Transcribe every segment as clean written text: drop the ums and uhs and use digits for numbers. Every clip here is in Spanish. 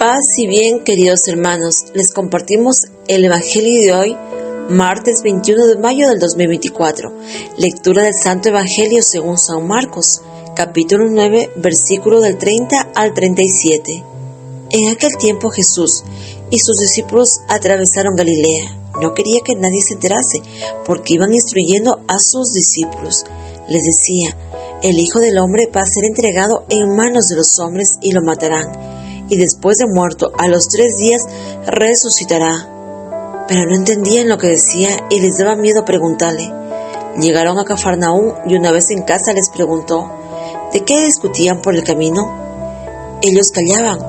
Paz y bien, queridos hermanos, les compartimos el Evangelio de hoy, martes 21 de mayo del 2024. Lectura del Santo Evangelio según San Marcos, capítulo 9, versículo del 30 al 37. En aquel tiempo Jesús y sus discípulos atravesaron Galilea. No quería que nadie se enterase, porque iban instruyendo a sus discípulos. Les decía: el Hijo del Hombre va a ser entregado en manos de los hombres y lo matarán. Y después de muerto, a los 3 días, resucitará. Pero no entendían lo que decía y les daba miedo preguntarle. Llegaron a Cafarnaúm y una vez en casa les preguntó: ¿de qué discutían por el camino? Ellos callaban,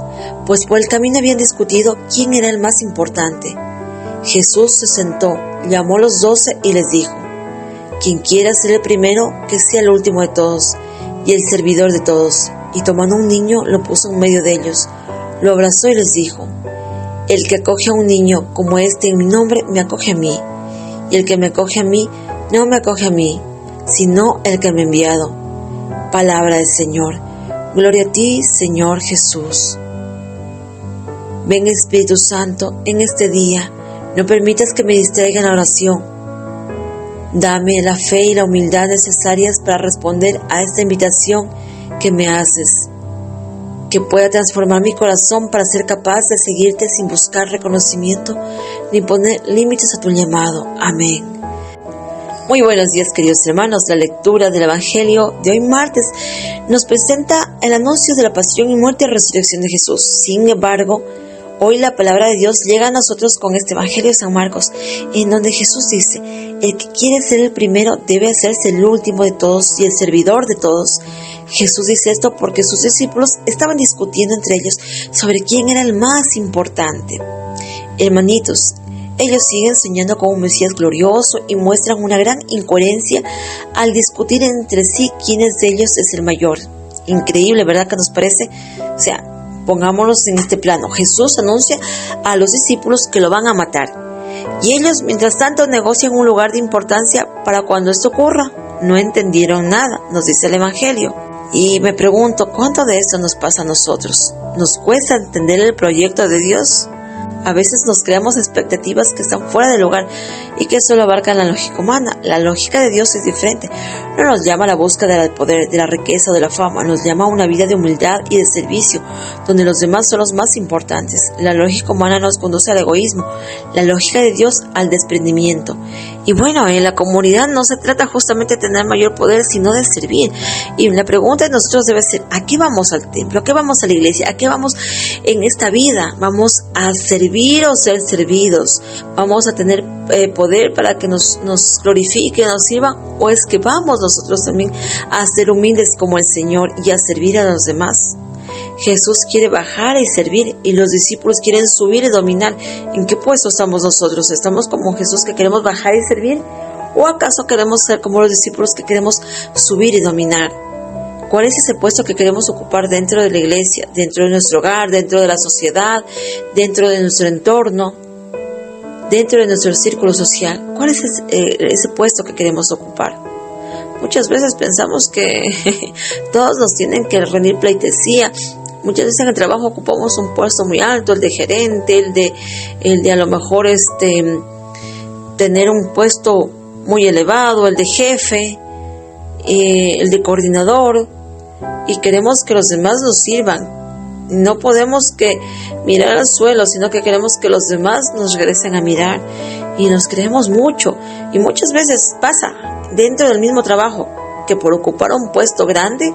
pues por el camino habían discutido quién era el más importante. Jesús se sentó, llamó a los 12 y les dijo: quien quiera ser el primero, que sea el último de todos y el servidor de todos. Y tomando un niño, lo puso en medio de ellos. Lo abrazó y les dijo: el que acoge a un niño como este en mi nombre, me acoge a mí. Y el que me acoge a mí, no me acoge a mí, sino el que me ha enviado. Palabra del Señor. Gloria a ti, Señor Jesús. Ven, Espíritu Santo, en este día. No permitas que me distraiga en la oración. Dame la fe y la humildad necesarias para responder a esta invitación que me haces. Que pueda transformar mi corazón para ser capaz de seguirte sin buscar reconocimiento ni poner límites a tu llamado. Amén. Muy buenos días, queridos hermanos. La lectura del Evangelio de hoy martes nos presenta el anuncio de la pasión y muerte y resurrección de Jesús. Sin embargo, hoy la palabra de Dios llega a nosotros con este Evangelio de San Marcos, en donde Jesús dice: el que quiere ser el primero debe hacerse el último de todos y el servidor de todos. Jesús dice esto porque sus discípulos estaban discutiendo entre ellos sobre quién era el más importante. Hermanitos, ellos siguen soñando con un Mesías glorioso y muestran una gran incoherencia al discutir entre sí quién de ellos es el mayor. Increíble, ¿verdad que nos parece? O sea, pongámonos en este plano. Jesús anuncia a los discípulos que lo van a matar. Y ellos, mientras tanto, negocian un lugar de importancia para cuando esto ocurra. No entendieron nada, nos dice el Evangelio. Y me pregunto, ¿cuánto de eso nos pasa a nosotros? ¿Nos cuesta entender el proyecto de Dios? A veces nos creamos expectativas que están fuera de lugar y que solo abarcan la lógica humana. La lógica de Dios es diferente. No nos llama a la búsqueda del poder, de la riqueza o de la fama. Nos llama a una vida de humildad y de servicio, donde los demás son los más importantes. La lógica humana nos conduce al egoísmo. La lógica de Dios al desprendimiento. Y bueno, en la comunidad no se trata justamente de tener mayor poder, sino de servir. Y la pregunta de nosotros debe ser: ¿a qué vamos al templo? ¿A qué vamos a la iglesia? ¿A qué vamos en esta vida? ¿Vamos a servir o ser servidos? ¿Vamos a tener poder para que nos glorifique, nos sirva? ¿O es que vamos nosotros también a ser humildes como el Señor y a servir a los demás? Jesús quiere bajar y servir, y los discípulos quieren subir y dominar. ¿En qué puesto estamos nosotros? ¿Estamos como Jesús, que queremos bajar y servir? ¿O acaso queremos ser como los discípulos, que queremos subir y dominar? ¿Cuál es ese puesto que queremos ocupar dentro de la iglesia, dentro de nuestro hogar, dentro de la sociedad, dentro de nuestro entorno, dentro de nuestro círculo social? ¿Cuál es ese puesto que queremos ocupar? Muchas veces pensamos que todos nos tienen que rendir pleitesía. Muchas veces en el trabajo ocupamos un puesto muy alto, el de gerente, el de a lo mejor tener un puesto muy elevado, el de jefe, el de coordinador, y queremos que los demás nos sirvan. No podemos que mirar al suelo, sino que queremos que los demás nos regresen a mirar, y nos creemos mucho. Y muchas veces pasa dentro del mismo trabajo que por ocupar un puesto grande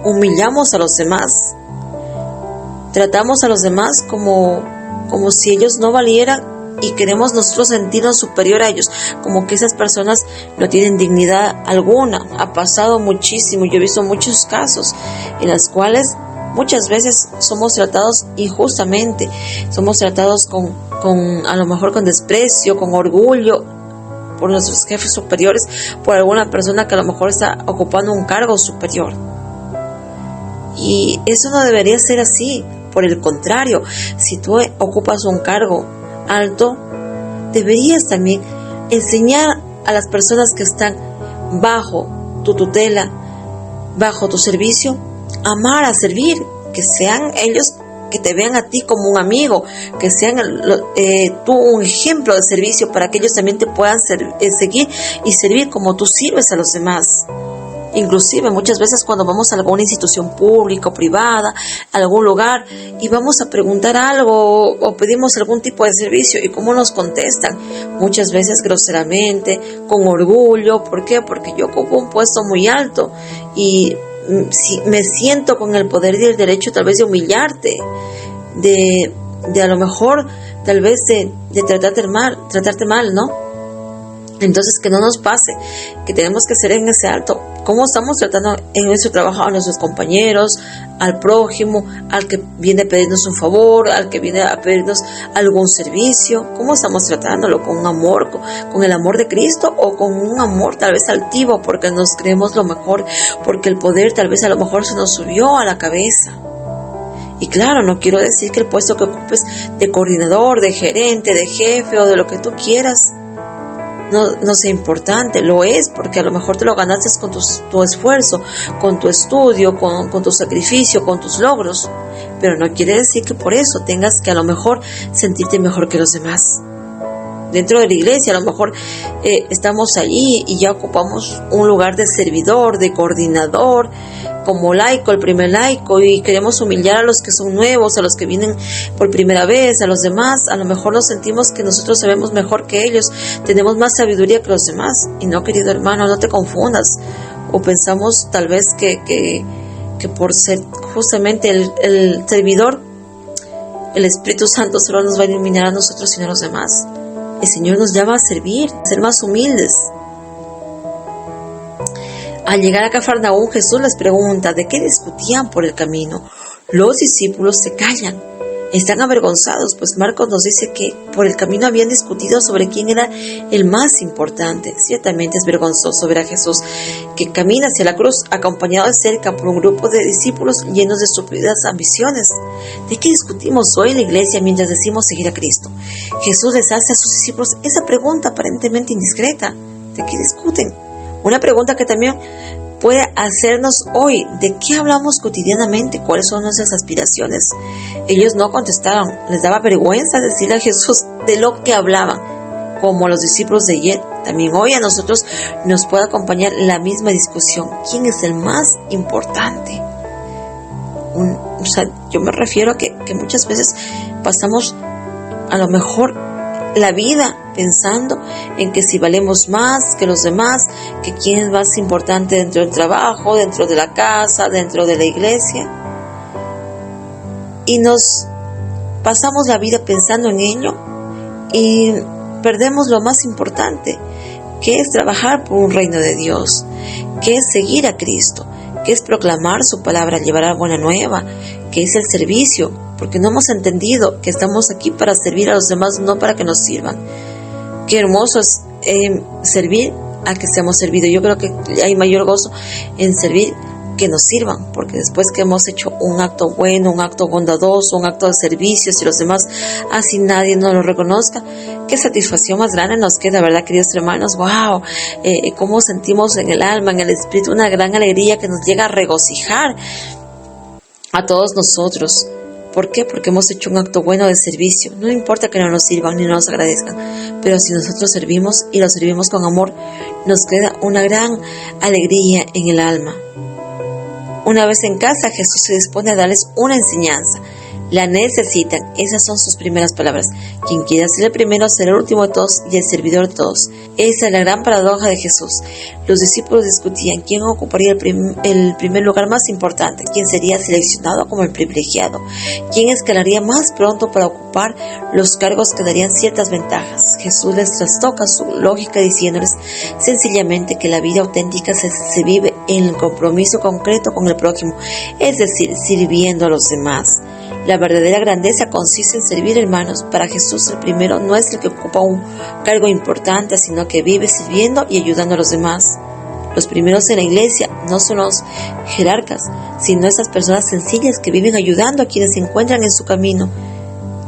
humillamos a los demás. Tratamos a los demás como si ellos no valieran, y queremos nosotros sentirnos superior a ellos, como que esas personas no tienen dignidad alguna. Ha pasado muchísimo. Yo he visto muchos casos en los cuales muchas veces somos tratados injustamente, somos tratados con a lo mejor con desprecio, con orgullo por nuestros jefes superiores, por alguna persona que a lo mejor está ocupando un cargo superior. Y eso no debería ser así. Por el contrario, si tú ocupas un cargo alto, deberías también enseñar a las personas que están bajo tu tutela, bajo tu servicio, amar a servir, que sean ellos que te vean a ti como un amigo, que sean tú un ejemplo de servicio para que ellos también te puedan seguir y servir como tú sirves a los demás. Inclusive muchas veces cuando vamos a alguna institución pública o privada, a algún lugar, y vamos a preguntar algo o pedimos algún tipo de servicio, ¿y cómo nos contestan? Muchas veces groseramente, con orgullo. ¿Por qué? Porque yo ocupo un puesto muy alto y si me siento con el poder y el derecho tal vez de humillarte, de a lo mejor tal vez de tratarte mal, ¿no? Entonces, que no nos pase, que tenemos que ser en ese alto. ¿Cómo estamos tratando en nuestro trabajo a nuestros compañeros, al prójimo, al que viene a pedirnos un favor, al que viene a pedirnos algún servicio? ¿Cómo estamos tratándolo? ¿Con un amor, con el amor de Cristo, o con un amor tal vez altivo porque nos creemos lo mejor, porque el poder tal vez a lo mejor se nos subió a la cabeza? Y claro, no quiero decir que el puesto que ocupes de coordinador, de gerente, de jefe o de lo que tú quieras no sea importante. Lo es, porque a lo mejor te lo ganaste con tu esfuerzo, con tu estudio, con tu sacrificio, con tus logros, pero no quiere decir que por eso tengas que a lo mejor sentirte mejor que los demás. Dentro de la iglesia a lo mejor estamos allí y ya ocupamos un lugar de servidor, de coordinador, como laico, el primer laico, y queremos humillar a los que son nuevos, a los que vienen por primera vez, a los demás. A lo mejor nos sentimos que nosotros sabemos mejor que ellos, tenemos más sabiduría que los demás. Y no, querido hermano, no te confundas. O pensamos tal vez que por ser justamente el servidor, el Espíritu Santo solo nos va a iluminar a nosotros y no a los demás. El Señor nos llama a servir, a ser más humildes. Al llegar a Cafarnaúm, Jesús les pregunta de qué discutían por el camino. Los discípulos se callan, están avergonzados, pues Marcos nos dice que por el camino habían discutido sobre quién era el más importante. Ciertamente es vergonzoso ver a Jesús que camina hacia la cruz acompañado de cerca por un grupo de discípulos llenos de estúpidas ambiciones. ¿De qué discutimos hoy en la iglesia mientras decimos seguir a Cristo? Jesús les hace a sus discípulos esa pregunta aparentemente indiscreta. ¿De qué discuten? Una pregunta que también puede hacernos hoy. ¿De qué hablamos cotidianamente? ¿Cuáles son nuestras aspiraciones? Ellos no contestaron. Les daba vergüenza decirle a Jesús de lo que hablaban, como a los discípulos de ayer. También hoy a nosotros nos puede acompañar la misma discusión. ¿Quién es el más importante? Yo me refiero a que muchas veces pasamos a lo mejor la vida pensando en que si valemos más que los demás, que quién es más importante dentro del trabajo, dentro de la casa, dentro de la iglesia. Y nos pasamos la vida pensando en ello y perdemos lo más importante, que es trabajar por un reino de Dios, que es seguir a Cristo, que es proclamar su palabra, llevar la buena nueva, que es el servicio, porque no hemos entendido que estamos aquí para servir a los demás, no para que nos sirvan. Qué hermoso es servir a que seamos servidos. Yo creo que hay mayor gozo en servir que nos sirvan, porque después que hemos hecho un acto bueno, un acto bondadoso, un acto de servicio, si los demás así nadie nos lo reconozca, qué satisfacción más grande nos queda, ¿verdad, queridos hermanos? ¡Wow! Cómo sentimos en el alma, en el espíritu, una gran alegría que nos llega a regocijar a todos nosotros. ¿Por qué? Porque hemos hecho un acto bueno de servicio. No importa que no nos sirvan ni no nos agradezcan, pero si nosotros servimos y lo servimos con amor, nos queda una gran alegría en el alma. Una vez en casa, Jesús se dispone a darles una enseñanza. La necesitan. Esas son sus primeras palabras. Quien quiera ser el primero será el último de todos y el servidor de todos. Esa es la gran paradoja de Jesús. Los discípulos discutían quién ocuparía el primer lugar más importante, quién sería seleccionado como el privilegiado, quién escalaría más pronto para ocupar los cargos que darían ciertas ventajas. Jesús les trastoca su lógica diciéndoles sencillamente que la vida auténtica se vive en el compromiso concreto con el prójimo, es decir, sirviendo a los demás. La verdadera grandeza consiste en servir, hermanos. Para Jesús el primero no es el que ocupa un cargo importante, sino que vive sirviendo y ayudando a los demás. Los primeros en la iglesia no son los jerarcas, sino esas personas sencillas que viven ayudando a quienes se encuentran en su camino.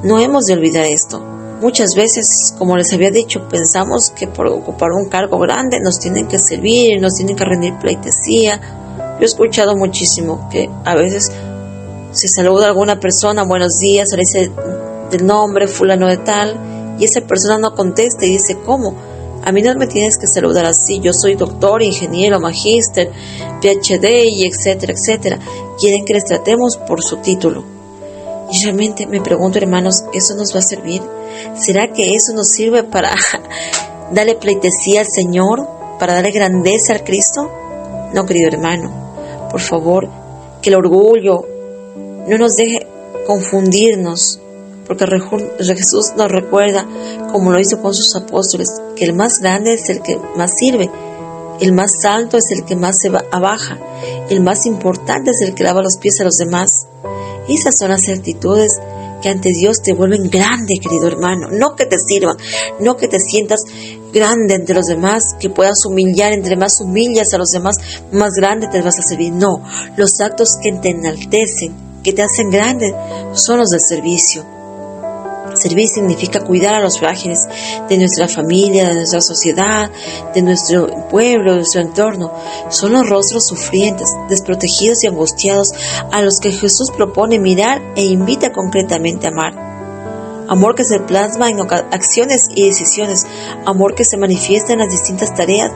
No hemos de olvidar esto. Muchas veces, como les había dicho, pensamos que por ocupar un cargo grande nos tienen que servir, nos tienen que rendir pleitesía. Yo he escuchado muchísimo que a veces Se saluda a alguna persona, buenos días, se le dice del nombre, fulano de tal, y esa persona no contesta y dice, ¿cómo? A mí no me tienes que saludar así, yo soy doctor, ingeniero, magíster, PhD y etcétera, etcétera. Quieren que les tratemos por su título. Y realmente me pregunto, hermanos, ¿eso nos va a servir? ¿Será que eso nos sirve para darle pleitesía al Señor? ¿Para darle grandeza al Cristo? No, querido hermano, por favor, que el orgullo no nos deje confundirnos, porque Jesús nos recuerda, como lo hizo con sus apóstoles, que el más grande es el que más sirve, el más alto es el que más se abaja, el más importante es el que lava los pies a los demás. Esas son las actitudes que ante Dios te vuelven grande, querido hermano. No que te sirvan, no que te sientas grande entre los demás, que puedas humillar, entre más humillas a los demás, más grande te vas a servir. No, los actos que te enaltecen, que te hacen grande, son los del servicio. Servir significa cuidar a los frágiles de nuestra familia, de nuestra sociedad, de nuestro pueblo, de nuestro entorno. Son los rostros sufrientes, desprotegidos y angustiados a los que Jesús propone mirar e invita concretamente a amar. Amor que se plasma en acciones y decisiones. Amor que se manifiesta en las distintas tareas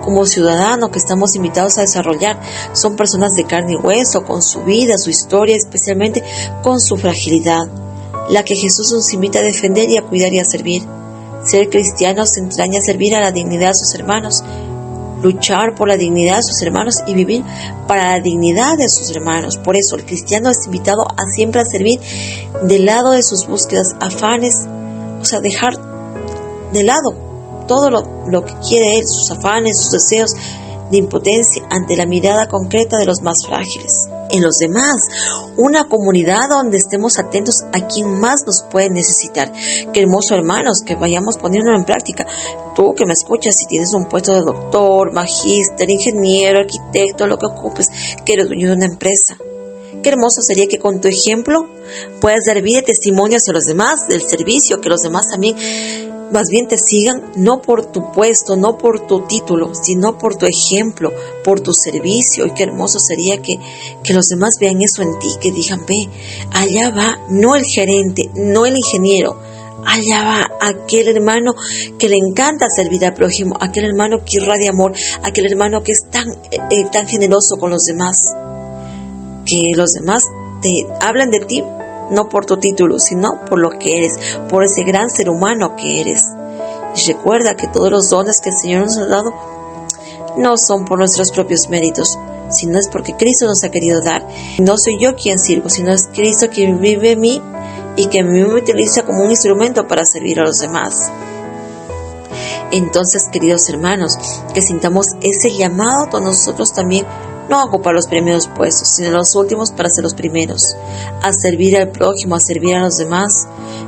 como ciudadano que estamos invitados a desarrollar. Son personas de carne y hueso, con su vida, su historia, especialmente con su fragilidad, la que Jesús nos invita a defender y a cuidar y a servir. Ser cristiano se entraña a servir a la dignidad de sus hermanos, luchar por la dignidad de sus hermanos y vivir para la dignidad de sus hermanos. Por eso el cristiano es invitado a siempre a servir del lado de sus búsquedas, afanes, o sea, dejar de lado todo lo que quiere él, sus afanes, sus deseos de impotencia ante la mirada concreta de los más frágiles. En los demás, una comunidad donde estemos atentos a quien más nos puede necesitar. Qué hermoso, hermanos, que vayamos poniéndolo en práctica. Tú que me escuchas, si tienes un puesto de doctor, magíster, ingeniero, arquitecto, lo que ocupes, que eres dueño de una empresa. Qué hermoso sería que con tu ejemplo puedas dar vida y testimonio hacia los demás del servicio, que los demás también más bien te sigan, no por tu puesto, no por tu título, sino por tu ejemplo, por tu servicio. Y qué hermoso sería que los demás vean eso en ti, que digan, ve, allá va, no el gerente, no el ingeniero, allá va aquel hermano que le encanta servir al prójimo, aquel hermano que irradia amor, aquel hermano que es tan generoso con los demás. Que los demás te hablan de ti, no por tu título, sino por lo que eres, por ese gran ser humano que eres. Y recuerda que todos los dones que el Señor nos ha dado no son por nuestros propios méritos, sino es porque Cristo nos ha querido dar. No soy yo quien sirvo, sino es Cristo quien vive en mí y que me utiliza como un instrumento para servir a los demás. Entonces, queridos hermanos, que sintamos ese llamado a nosotros también, no a ocupar los primeros puestos, sino los últimos para ser los primeros, a servir al prójimo, a servir a los demás.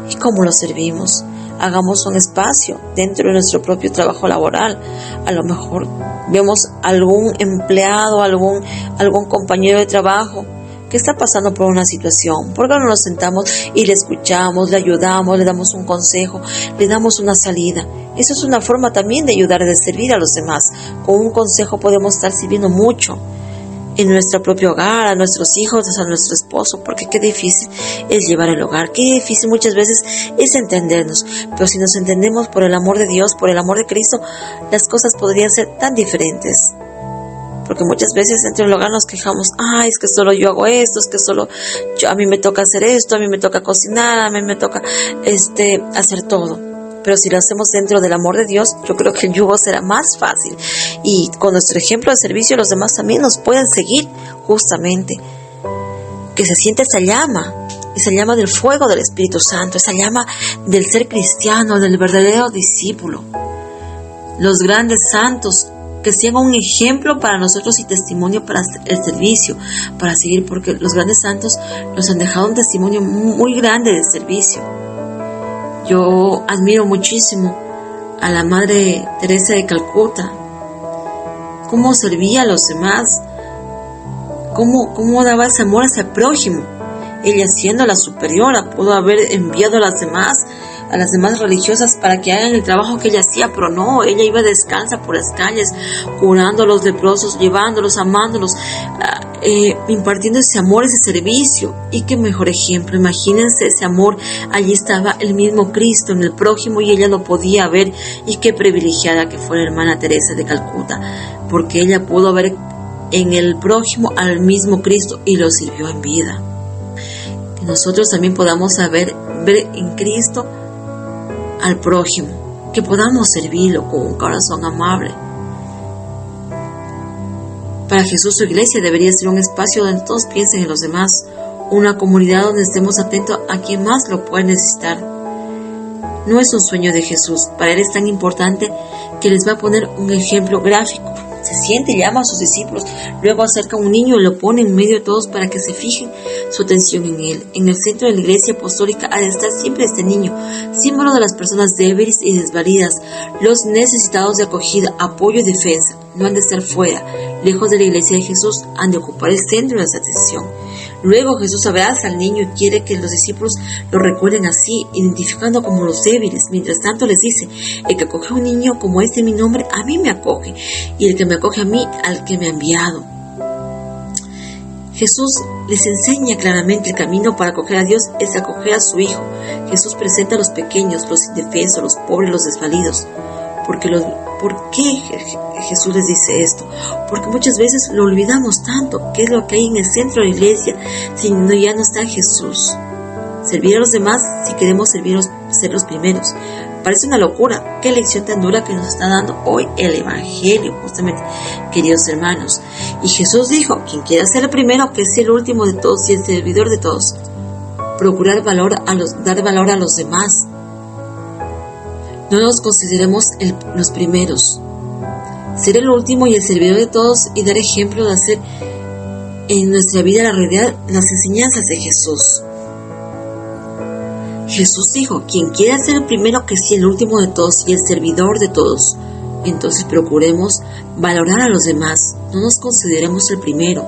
¿Y cómo los servimos? Hagamos un espacio dentro de nuestro propio trabajo laboral. A lo mejor vemos algún empleado, algún compañero de trabajo que está pasando por una situación. ¿Por qué no nos sentamos y le escuchamos, le ayudamos, le damos un consejo, le damos una salida? Eso es una forma también de ayudar, de servir a los demás. Con un consejo podemos estar sirviendo mucho en nuestro propio hogar, a nuestros hijos, a nuestro esposo, porque qué difícil es llevar el hogar, qué difícil muchas veces es entendernos, pero si nos entendemos por el amor de Dios, por el amor de Cristo, las cosas podrían ser tan diferentes. Porque muchas veces entre el hogar nos quejamos, es que solo yo hago esto, es que solo a mí me toca hacer esto, a mí me toca cocinar, a mí me toca hacer todo. Pero si lo hacemos dentro del amor de Dios, yo creo que el yugo será más fácil. Y con nuestro ejemplo de servicio, los demás también nos pueden seguir justamente. Que se siente esa llama del fuego del Espíritu Santo, esa llama del ser cristiano, del verdadero discípulo. Los grandes santos, que sean un ejemplo para nosotros y testimonio para el servicio, para seguir, porque los grandes santos nos han dejado un testimonio muy grande de servicio. Yo admiro muchísimo a la Madre Teresa de Calcuta, cómo servía a los demás, cómo daba ese amor hacia el prójimo. Ella, siendo la superiora, pudo haber enviado a las demás religiosas para que hagan el trabajo que ella hacía, pero no, ella iba descalza por las calles, curando a los leprosos, llevándolos, amándolos, impartiendo ese amor, ese servicio. Y qué mejor ejemplo, imagínense ese amor, allí estaba el mismo Cristo en el prójimo y ella lo podía ver. Y qué privilegiada que fue la hermana Teresa de Calcuta, porque ella pudo ver en el prójimo al mismo Cristo y lo sirvió en vida. Que nosotros también podamos ver en Cristo al prójimo, que podamos servirlo con un corazón amable. Para Jesús, su iglesia debería ser un espacio donde todos piensen en los demás, una comunidad donde estemos atentos a quien más lo puede necesitar. No es un sueño de Jesús, para Él es tan importante que les va a poner un ejemplo gráfico. Se siente y llama a sus discípulos, luego acerca a un niño y lo pone en medio de todos para que se fijen su atención en él. En el centro de la iglesia apostólica ha de estar siempre este niño, símbolo de las personas débiles y desvalidas, los necesitados de acogida, apoyo y defensa. No han de estar fuera, lejos de la iglesia de Jesús, han de ocupar el centro de su atención. Luego Jesús abraza al niño y quiere que los discípulos lo recuerden así, identificando como los débiles. Mientras tanto les dice: el que acoge a un niño como este en mi nombre, a mí me acoge, y el que me acoge a mí, al que me ha enviado. Jesús les enseña claramente el camino para acoger a Dios es acoger a su Hijo. Jesús presenta a los pequeños, los indefensos, los pobres, los desvalidos. ¿Por qué Jesús les dice esto? Porque muchas veces lo olvidamos tanto. ¿Qué es lo que hay en el centro de la iglesia si ya no está Jesús? Servir a los demás si queremos ser los primeros. Parece una locura. Qué lección tan dura que nos está dando hoy el Evangelio, justamente, queridos hermanos. Y Jesús dijo: quien quiera ser el primero, que sea el último de todos y el servidor de todos. Procurar dar valor a los demás. No nos consideremos los primeros. Ser el último y el servidor de todos y dar ejemplo de hacer en nuestra vida la realidad las enseñanzas de Jesús. Jesús dijo: quien quiera ser el primero, que sea el último de todos y el servidor de todos. Entonces procuremos valorar a los demás. No nos consideremos el primero.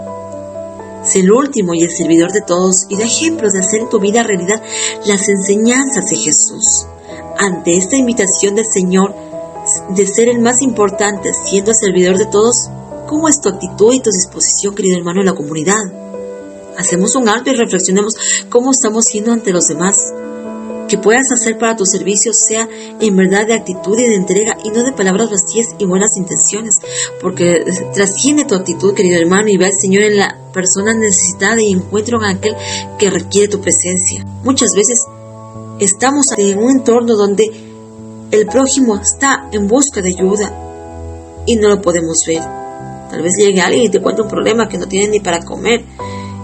Sé el último y el servidor de todos y da ejemplos de hacer en tu vida realidad las enseñanzas de Jesús. Ante esta invitación del Señor de ser el más importante, siendo el servidor de todos, ¿cómo es tu actitud y tu disposición, querido hermano, en la comunidad? Hacemos un alto y reflexionemos cómo estamos siendo ante los demás. Que puedas hacer para tu servicio sea en verdad de actitud y de entrega y no de palabras vacías y buenas intenciones, porque trasciende tu actitud, querido hermano, y ve al Señor en la persona necesitada y encuentra en aquel que requiere tu presencia. Muchas veces estamos en un entorno donde el prójimo está en busca de ayuda y no lo podemos ver. Tal vez llegue alguien y te cuente un problema que no tiene ni para comer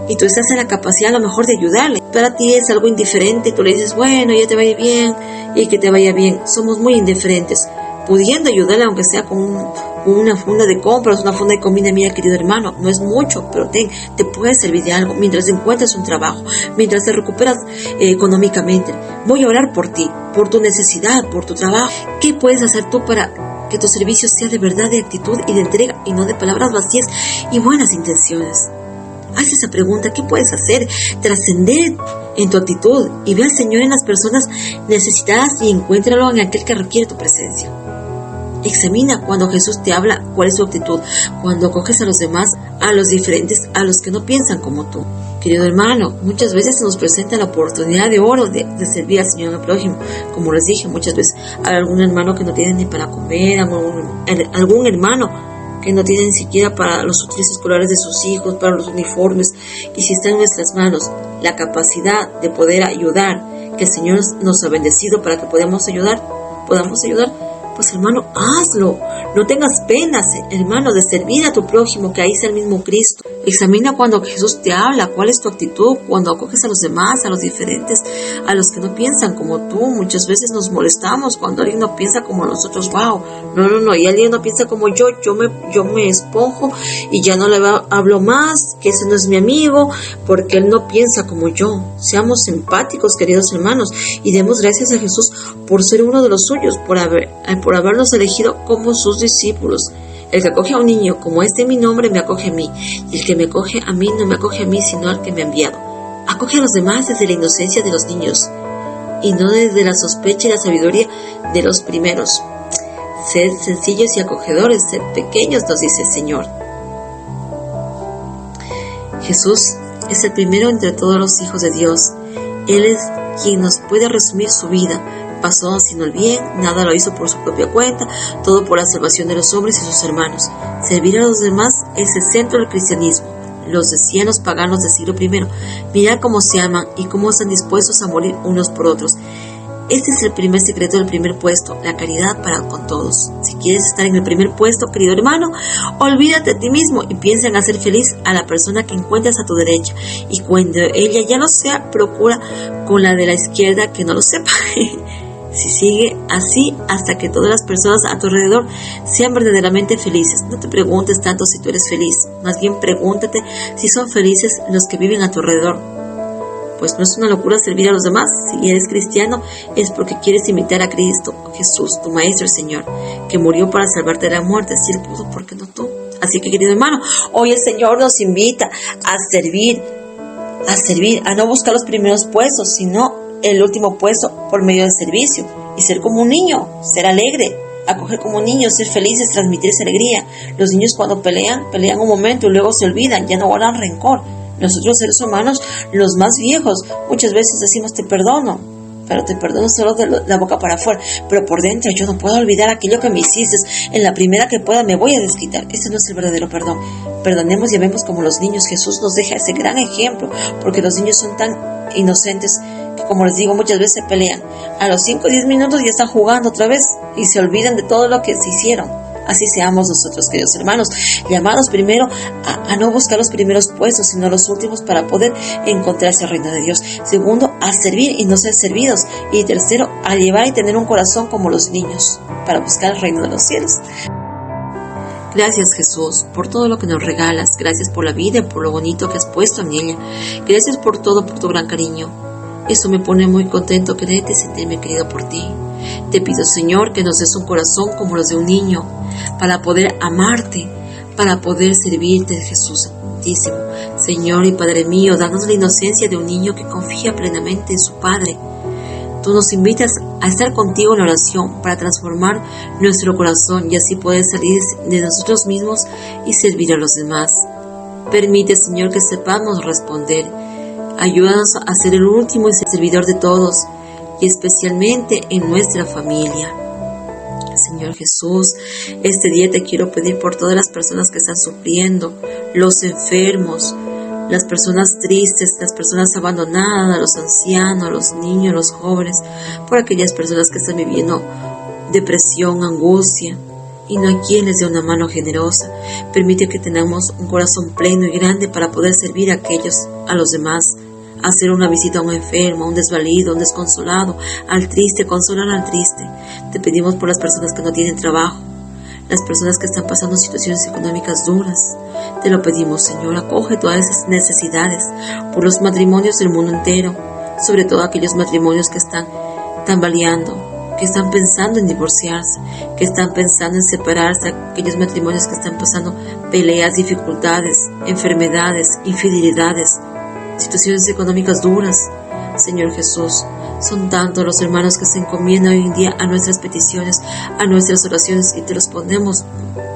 y tú estás en la capacidad a lo mejor de ayudarle. Para ti es algo indiferente y tú le dices: bueno, ya te vaya bien y que te vaya bien. Somos muy indiferentes, pudiendo ayudarle aunque sea con una funda de compras, una funda de comida. Mira, querido hermano, no es mucho, pero te puede servir de algo mientras encuentras un trabajo, mientras te recuperas económicamente. Voy a orar por ti, por tu necesidad, por tu trabajo. ¿Qué puedes hacer tú para que tu servicio sea de verdad, de actitud y de entrega y no de palabras vacías y buenas intenciones? Haz esa pregunta: ¿qué puedes hacer? Trascender en tu actitud y ve al Señor en las personas necesitadas y encuéntralo en aquel que requiere tu presencia. Examina cuando Jesús te habla cuál es tu actitud, cuando acoges a los demás, a los diferentes, a los que no piensan como tú. Querido hermano, muchas veces se nos presenta la oportunidad de oro de servir al Señor en el prójimo. Como les dije, muchas veces hay algún hermano que no tiene ni para comer, algún hermano que no tiene ni siquiera para los útiles escolares de sus hijos, para los uniformes. Y si está en nuestras manos la capacidad de poder ayudar, que el Señor nos ha bendecido para que podamos ayudar, pues hermano, hazlo. No tengas penas, hermano, de servir a tu prójimo, que ahí está el mismo Cristo. Examina cuando Jesús te habla, cuál es tu actitud, cuando acoges a los demás, a los diferentes, a los que no piensan como tú. Muchas veces nos molestamos cuando alguien no piensa como nosotros. Wow, no, y alguien no piensa como yo me esponjo y ya no le hablo más, que ese no es mi amigo, porque él no piensa como yo. Seamos empáticos, queridos hermanos, y demos gracias a Jesús por ser uno de los suyos, por habernos elegido como sus discípulos. El que acoge a un niño como este en mi nombre me acoge a mí, y el que me acoge a mí no me acoge a mí sino al que me ha enviado. Acoge a los demás desde la inocencia de los niños y no desde la sospecha y la sabiduría de los primeros. Sed sencillos y acogedores, sed pequeños, nos dice el Señor. Jesús es el primero entre todos los hijos de Dios. Él es quien nos puede resumir su vida. Pasó haciendo el bien, nada lo hizo por su propia cuenta, todo por la salvación de los hombres y sus hermanos. Servir a los demás es el centro del cristianismo. Los decían los paganos del siglo I. Mirad cómo se aman y cómo están dispuestos a morir unos por otros. Este es el primer secreto del primer puesto, la caridad para con todos. Si quieres estar en el primer puesto, querido hermano, olvídate de ti mismo y piensa en hacer feliz a la persona que encuentres a tu derecha. Y cuando ella ya lo sea, procura con la de la izquierda que no lo sepa. Si sigue así hasta que todas las personas a tu alrededor sean verdaderamente felices. No te preguntes tanto si tú eres feliz, más bien pregúntate si son felices los que viven a tu alrededor. Pues no es una locura servir a los demás. Si eres cristiano es porque quieres imitar a Cristo Jesús, tu Maestro y Señor, que murió para salvarte de la muerte. Si Él pudo, ¿por qué no tú? Así que, querido hermano, hoy el Señor nos invita a servir, a no buscar los primeros puestos, sino el último puesto por medio del servicio. Y ser como un niño, ser alegre, acoger como un niño, ser felices, transmitir esa alegría. Los niños cuando pelean un momento y luego se olvidan, ya no guardan rencor. Nosotros seres humanos, los más viejos, muchas veces decimos te perdono, pero te perdono solo de la boca para afuera, pero por dentro yo no puedo olvidar aquello que me hiciste, en la primera que pueda me voy a desquitar. Ese no es el verdadero perdón. Perdonemos y amemos como los niños. Jesús nos deja ese gran ejemplo, porque los niños son tan inocentes que, como les digo, muchas veces se pelean. A los 5 o 10 minutos ya están jugando otra vez y se olvidan de todo lo que se hicieron. Así seamos nosotros, queridos hermanos, llamados primero a no buscar los primeros puestos, sino los últimos para poder encontrarse al reino de Dios. Segundo, a servir y no ser servidos. Y tercero, a llevar y tener un corazón como los niños, para buscar el reino de los cielos. Gracias, Jesús, por todo lo que nos regalas. Gracias por la vida y por lo bonito que has puesto en ella. Gracias por todo, por tu gran cariño. Eso me pone muy contento, quererte y sentirme querido por ti. Te pido, Señor, que nos des un corazón como los de un niño, para poder amarte, para poder servirte, Jesús Santísimo. Señor y Padre mío, danos la inocencia de un niño que confía plenamente en su Padre. Tú nos invitas a estar contigo en la oración para transformar nuestro corazón y así poder salir de nosotros mismos y servir a los demás. Permite, Señor, que sepamos responder. Ayúdanos a ser el último y servidor de todos, y especialmente en nuestra familia. Señor Jesús, este día te quiero pedir por todas las personas que están sufriendo, los enfermos, las personas tristes, las personas abandonadas, los ancianos, los niños, los jóvenes, por aquellas personas que están viviendo depresión, angustia, y no hay quien les dé una mano generosa. Permite que tengamos un corazón pleno y grande para poder servir a los demás, hacer una visita a un enfermo, a un desvalido, a un desconsolado, al triste, consolar al triste. Te pedimos por las personas que no tienen trabajo, las personas que están pasando situaciones económicas duras. Te lo pedimos, Señor, acoge todas esas necesidades, por los matrimonios del mundo entero, sobre todo aquellos matrimonios que están tambaleando, que están pensando en divorciarse, que están pensando en separarse, aquellos matrimonios que están pasando peleas, dificultades, enfermedades, infidelidades, situaciones económicas duras. Señor Jesús, son tantos los hermanos que se encomiendan hoy en día a nuestras peticiones, a nuestras oraciones, y te los ponemos,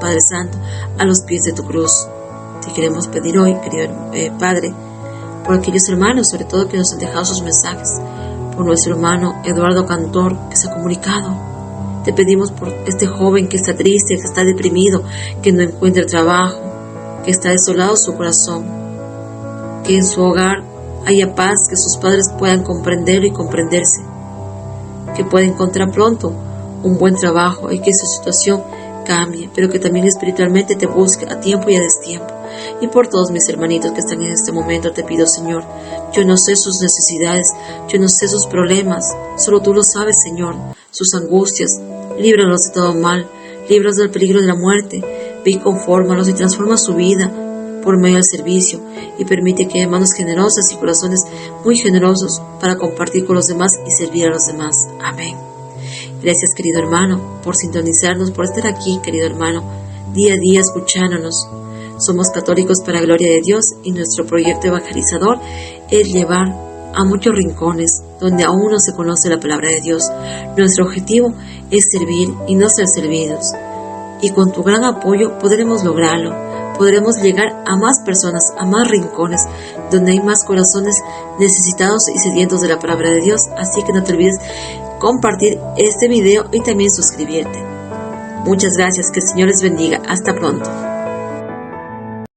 Padre Santo, a los pies de tu cruz. Te queremos pedir hoy, querido Padre, por aquellos hermanos, sobre todo que nos han dejado sus mensajes, por nuestro hermano Eduardo Cantor, que se ha comunicado. Te pedimos por este joven que está triste, que está deprimido, que no encuentra trabajo, que está desolado su corazón, que en su hogar haya paz, que sus padres puedan comprenderlo y comprenderse, que pueda encontrar pronto un buen trabajo y que su situación cambie, pero que también espiritualmente te busque a tiempo y a destiempo. Y por todos mis hermanitos que están en este momento te pido, Señor, yo no sé sus necesidades, yo no sé sus problemas, solo tú lo sabes, Señor, sus angustias. Líbralos de todo mal, líbralos del peligro de la muerte, ve y confórmalos y transforma su vida por medio del servicio, y permite que haya manos generosas y corazones muy generosos para compartir con los demás y servir a los demás. Amén. Gracias, querido hermano, por sintonizarnos, por estar aquí, querido hermano, día a día escuchándonos. Somos católicos para gloria de Dios y nuestro proyecto evangelizador es llevar a muchos rincones donde aún no se conoce la palabra de Dios. Nuestro objetivo es servir y no ser servidos. Y con tu gran apoyo podremos lograrlo. podremos llegar a más personas, a más rincones, donde hay más corazones necesitados y sedientos de la palabra de Dios. Así que no te olvides compartir este video y también suscribirte. Muchas gracias, que el Señor les bendiga. Hasta pronto.